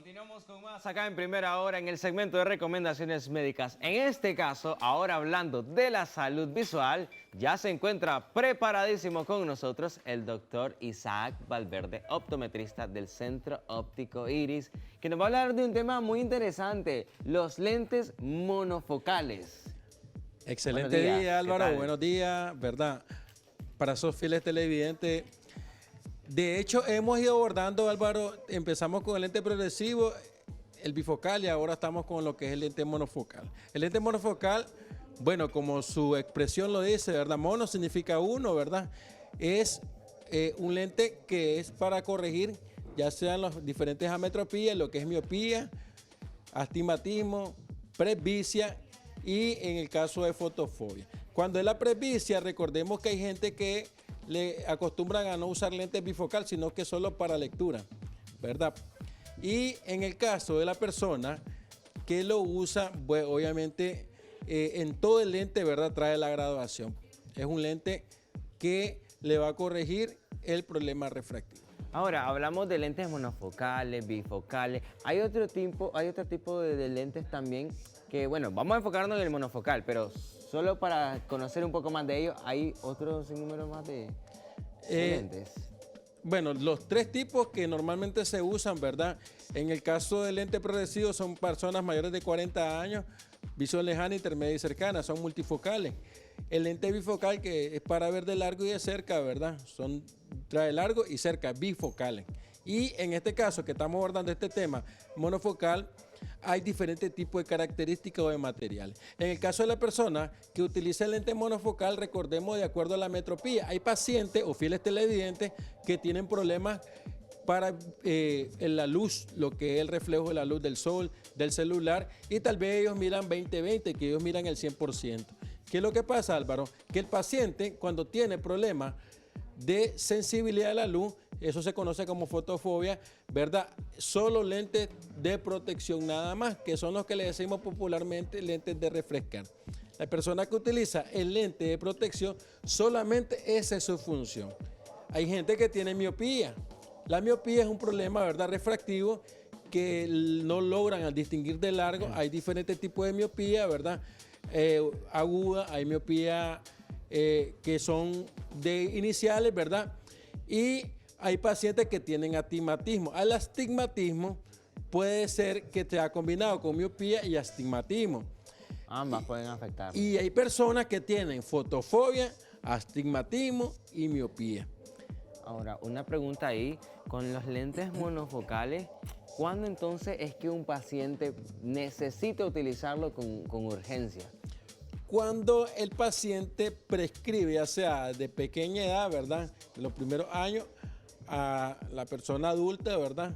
Continuamos con más acá en Primera Hora en el segmento de recomendaciones médicas. En este caso, ahora hablando de la salud visual, ya se encuentra preparadísimo con nosotros el doctor Isaac Valverde, optometrista del Centro Óptico Iris, que nos va a hablar de un tema muy interesante, los lentes monofocales. Excelente día, Álvaro. Buenos días, ¿verdad? Para esos fieles televidentes. De hecho, hemos ido abordando, Álvaro, empezamos con el lente progresivo, el bifocal y ahora estamos con lo que es el lente monofocal. El lente monofocal, bueno, como su expresión lo dice, ¿verdad? Mono significa uno, ¿verdad? Es un lente que es para corregir ya sean las diferentes ametropías, lo que es miopía, astigmatismo, presbicia y en el caso de fotofobia. Cuando es la presbicia, recordemos que hay gente que le acostumbran a no usar lentes bifocal, sino que solo para lectura, ¿verdad? Y en el caso de la persona que lo usa, pues obviamente en todo el lente, ¿verdad? Trae la graduación. Es un lente que le va a corregir el problema refractivo. Ahora, hablamos de lentes monofocales, bifocales. Hay otro tipo de lentes también que, bueno, vamos a enfocarnos en el monofocal, pero solo para conocer un poco más de ello, hay otro sinnúmero más de lentes. Bueno, los tres tipos que normalmente se usan, ¿verdad? En el caso del lente progresivo son personas mayores de 40 años, visión lejana, intermedia y cercana, son multifocales. El lente bifocal, que es para ver de largo y de cerca, ¿verdad? Trae largo y cerca, bifocales. Y en este caso que estamos abordando este tema monofocal, hay diferentes tipos de características o de materiales. En el caso de la persona que utiliza el lente monofocal, recordemos de acuerdo a la metropía, hay pacientes o fieles televidentes que tienen problemas para en la luz, lo que es el reflejo de la luz del sol, del celular, y tal vez ellos miran 20-20, que ellos miran el 100%. ¿Qué es lo que pasa, Álvaro? Que el paciente, cuando tiene problemas de sensibilidad a la luz, eso se conoce como fotofobia, ¿verdad? Solo lentes de protección nada más, que son los que le decimos popularmente lentes de refrescar. La persona que utiliza el lente de protección, solamente esa es su función. Hay gente que tiene miopía. La miopía es un problema, ¿verdad? Refractivo, que no logran distinguir de largo. Hay diferentes tipos de miopía, ¿verdad? Aguda, hay miopía que son de iniciales, ¿verdad? Y hay pacientes que tienen astigmatismo. El astigmatismo puede ser que te ha combinado con miopía y astigmatismo. Ambas pueden afectar. Y hay personas que tienen fotofobia, astigmatismo y miopía. Ahora, una pregunta ahí, con los lentes monofocales, ¿cuándo entonces es que un paciente necesita utilizarlo con urgencia? Cuando el paciente prescribe, ya sea de pequeña edad, ¿verdad? En los primeros años, a la persona adulta, ¿verdad?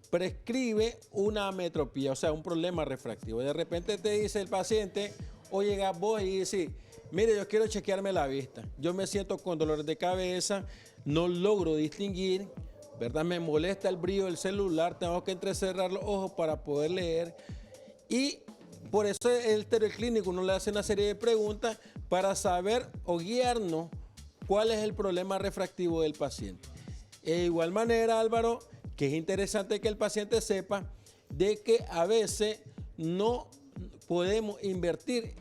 Prescribe una ametropía, o sea, un problema refractivo. De repente te dice el paciente, o llegas vos y dices, mire, yo quiero chequearme la vista. Yo me siento con dolores de cabeza, no logro distinguir, ¿verdad? Me molesta el brillo del celular, tengo que entrecerrar los ojos para poder leer. Y por eso el teleclínico uno le hace una serie de preguntas para saber o guiarnos cuál es el problema refractivo del paciente. De igual manera, Álvaro, que es interesante que el paciente sepa de que a veces no podemos invertir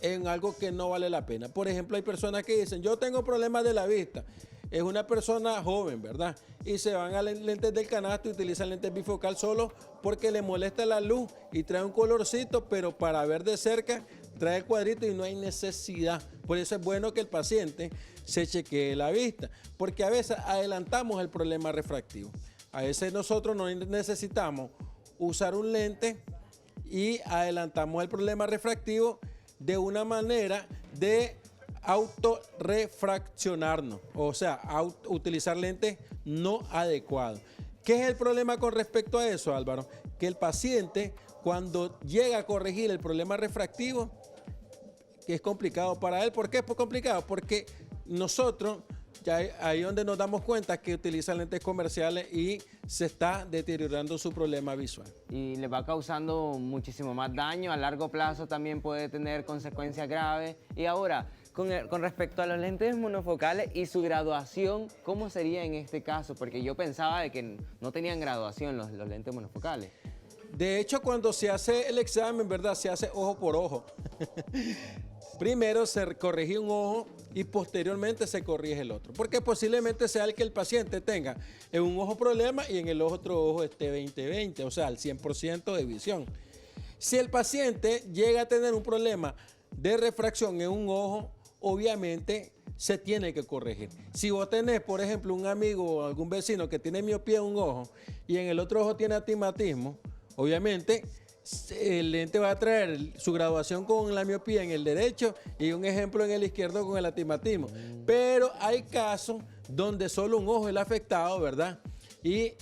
en algo que no vale la pena. Por ejemplo, hay personas que dicen, yo tengo problemas de la vista. Es una persona joven, ¿verdad? Y se van a lentes del canasto y utilizan lentes bifocal solo porque le molesta la luz y trae un colorcito, pero para ver de cerca trae el cuadrito y no hay necesidad. Por eso es bueno que el paciente se chequee la vista, porque a veces adelantamos el problema refractivo. A veces nosotros no necesitamos usar un lente y adelantamos el problema refractivo de una manera de autorrefraccionarnos, o sea, utilizar lentes no adecuados. ¿Qué es el problema con respecto a eso, Álvaro? Que el paciente, cuando llega a corregir el problema refractivo, que es complicado para él. ¿Por qué es complicado? Porque nosotros, ya ahí donde nos damos cuenta que utilizan lentes comerciales y se está deteriorando su problema visual. Y le va causando muchísimo más daño, a largo plazo también puede tener consecuencias graves. Y ahora, Con respecto a los lentes monofocales y su graduación, ¿cómo sería en este caso? Porque yo pensaba de que no tenían graduación los lentes monofocales. De hecho, cuando se hace el examen, ¿verdad? Se hace ojo por ojo. Primero se corrige un ojo y posteriormente se corrige el otro. Porque posiblemente sea el que el paciente tenga en un ojo problema y en el otro ojo esté 20-20, o sea, al 100% de visión. Si el paciente llega a tener un problema de refracción en un ojo, obviamente se tiene que corregir. Si vos tenés, por ejemplo, un amigo o algún vecino que tiene miopía en un ojo y en el otro ojo tiene astigmatismo, obviamente el lente va a traer su graduación con la miopía en el derecho y un ejemplo en el izquierdo con el astigmatismo. Pero hay casos donde solo un ojo es el afectado, ¿verdad? Y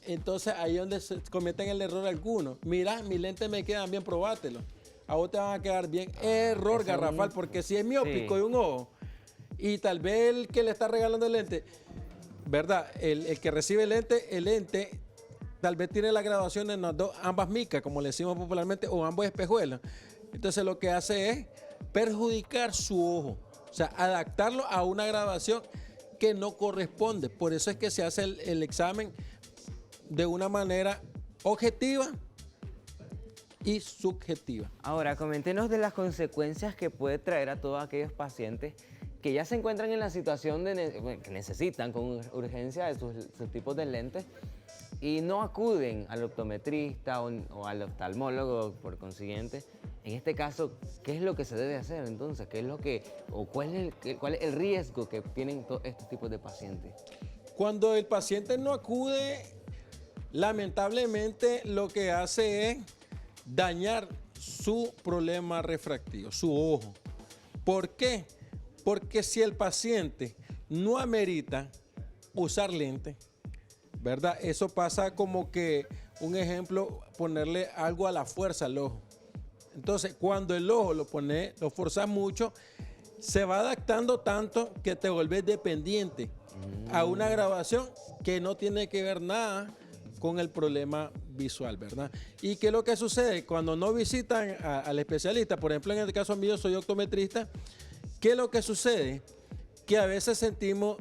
entonces ahí es donde se cometen el error algunos. Mira, mis lentes me quedan bien, probátelo. A vos te van a quedar bien. Error garrafal, porque si es miópico de un ojo y tal vez el que le está regalando el lente, ¿verdad? El que recibe el lente tal vez tiene la graduación en ambas micas, como le decimos popularmente, o ambos espejuelos. Entonces lo que hace es perjudicar su ojo, o sea, adaptarlo a una graduación que no corresponde. Por eso es que se hace el examen de una manera objetiva y subjetiva. Ahora, coméntenos de las consecuencias que puede traer a todos aquellos pacientes que ya se encuentran en la situación que necesitan con urgencia de sus tipos de lentes y no acuden al optometrista o al oftalmólogo por consiguiente. En este caso, ¿qué es lo que se debe hacer entonces? ¿Qué es lo que, o cuál es el riesgo que tienen todos estos tipos de pacientes? Cuando el paciente no acude, lamentablemente lo que hace es dañar su problema refractivo, su ojo. ¿Por qué? Porque si el paciente no amerita usar lente, ¿verdad? Eso pasa como que, un ejemplo, ponerle algo a la fuerza al ojo. Entonces, cuando el ojo lo forzas mucho, se va adaptando tanto que te vuelves dependiente a una graduación que no tiene que ver nada con el problema visual, ¿verdad? ¿Y qué es lo que sucede? Cuando no visitan al especialista, por ejemplo, en el caso mío, soy optometrista, ¿qué es lo que sucede? Que a veces sentimos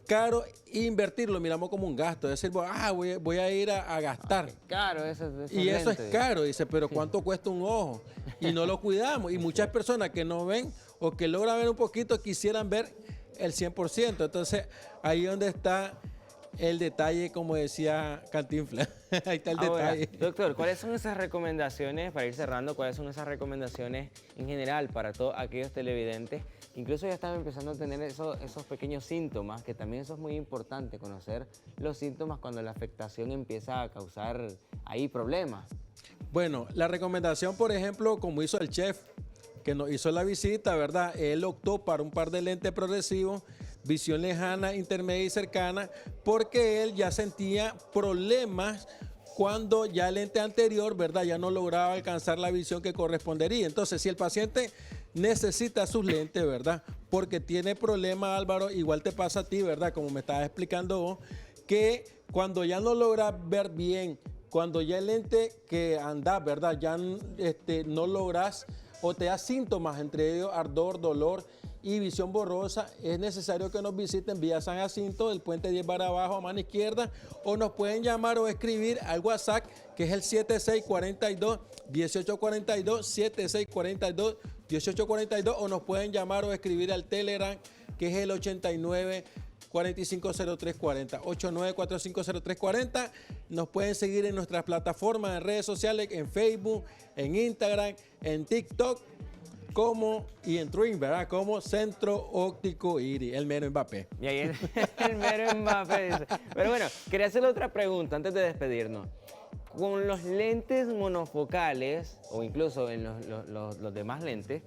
caro invertirlo, miramos como un gasto, es decir, voy a ir a gastar. Caro, y eso es caro, dice, pero ¿cuánto cuesta un ojo? Y no lo cuidamos. Y muchas personas que no ven o que logran ver un poquito quisieran ver el 100%. Entonces, ahí es donde está el detalle, como decía Cantinflas. Ahí está el detalle. Doctor, ¿cuáles son esas recomendaciones, para ir cerrando, cuáles son esas recomendaciones en general para todos aquellos televidentes que incluso ya están empezando a tener esos pequeños síntomas, que también eso es muy importante, conocer los síntomas cuando la afectación empieza a causar ahí problemas? Bueno, la recomendación, por ejemplo, como hizo el chef, que nos hizo la visita, ¿verdad? Él optó para un par de lentes progresivos, visión lejana, intermedia y cercana, porque él ya sentía problemas cuando ya el lente anterior, ¿verdad? Ya no lograba alcanzar la visión que correspondería. Entonces, si el paciente necesita sus lentes, ¿verdad? Porque tiene problemas, Álvaro, igual te pasa a ti, ¿verdad? Como me estabas explicando vos, que cuando ya no logras ver bien, cuando ya el lente que andás, ¿verdad? Ya no logras o te da síntomas, entre ellos ardor, dolor y visión borrosa, es necesario que nos visiten vía San Jacinto, del puente 10 barra abajo a mano izquierda, o nos pueden llamar o escribir al WhatsApp, que es el 7642-1842, 7642-1842, o nos pueden llamar o escribir al Telegram, que es el 89450340, 89450340. Nos pueden seguir en nuestras plataformas de redes sociales, en Facebook, en Instagram, en TikTok, y en Twitter, ¿verdad? Como Centro Óptico Iris, el mero Mbappé. Y ahí el mero Mbappé dice. Pero bueno, quería hacerle otra pregunta antes de despedirnos. Con los lentes monofocales, o incluso en los demás lentes,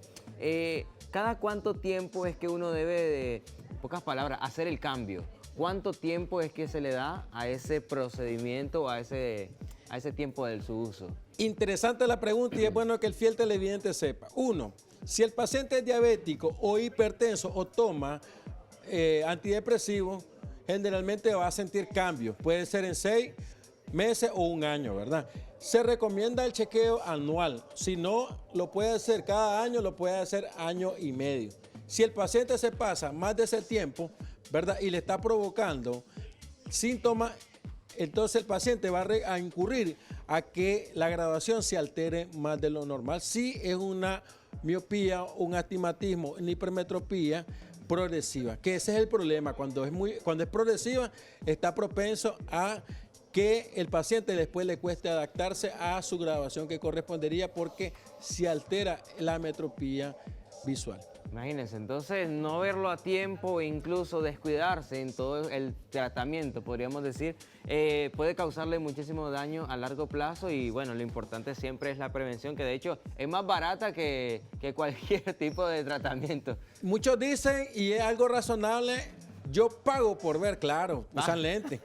¿cada cuánto tiempo es que uno debe de, en pocas palabras, hacer el cambio? ¿Cuánto tiempo es que se le da a ese procedimiento, a ese tiempo de su uso? Interesante la pregunta y es bueno que el fiel televidente sepa. Uno, si el paciente es diabético o hipertenso o toma antidepresivos, generalmente va a sentir cambios. Puede ser en 6 meses o un año, ¿verdad? Se recomienda el chequeo anual. Si no lo puede hacer cada año, lo puede hacer año y medio. Si el paciente se pasa más de ese tiempo, ¿verdad? Y le está provocando síntomas, entonces el paciente va a incurrir a que la graduación se altere más de lo normal. Si es una miopía, un astigmatismo, una hipermetropía progresiva, que ese es el problema. Cuando es progresiva, está propenso a que el paciente después le cueste adaptarse a su graduación que correspondería porque se altera la metropía visual. Imagínense, entonces no verlo a tiempo e incluso descuidarse en todo el tratamiento, podríamos decir, puede causarle muchísimo daño a largo plazo y bueno, lo importante siempre es la prevención, que de hecho es más barata que cualquier tipo de tratamiento. Muchos dicen, y es algo razonable, yo pago por ver, claro, usan lentes.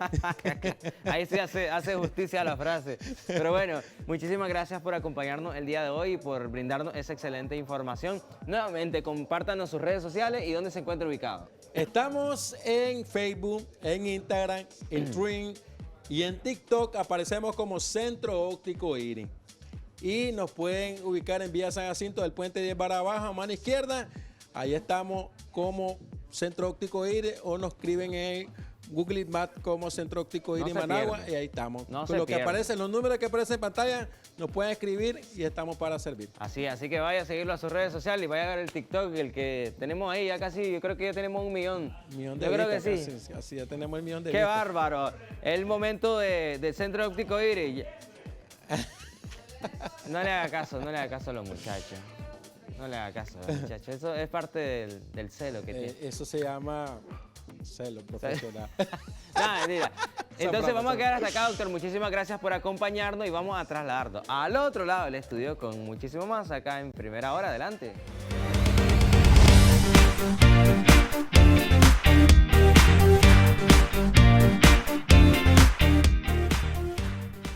Ahí sí hace justicia a la frase. Pero bueno, muchísimas gracias por acompañarnos el día de hoy y por brindarnos esa excelente información. Nuevamente, compártanos sus redes sociales y dónde se encuentra ubicado. Estamos en Facebook, en Instagram, en Twitter y en TikTok. Aparecemos como Centro Óptico Iris. Y nos pueden ubicar en Vía San Jacinto del Puente 10 barra abajo, a mano izquierda. Ahí estamos como Centro Óptico Iris o nos escriben en Google Maps como Centro Óptico Iris Managua y ahí estamos. Con lo que aparecen, los números que aparecen en pantalla, nos pueden escribir y estamos para servir. Así que vaya a seguirlo a sus redes sociales y vaya a ver el TikTok, el que tenemos ahí ya casi, yo creo que ya tenemos 1 millón. Yo creo que sí. Casi, así ya tenemos el millón de Qué vistas. bárbaro. El momento del Centro Óptico Iris. No le haga caso a los muchachos. No le haga caso a los muchachos. Eso es parte del celo que tiene. Eso se llama celo profesional. Nada, mentira. Entonces vamos a quedar hasta acá, doctor. Muchísimas gracias por acompañarnos y vamos a trasladarnos al otro lado del estudio con muchísimo más acá en Primera Hora. Adelante.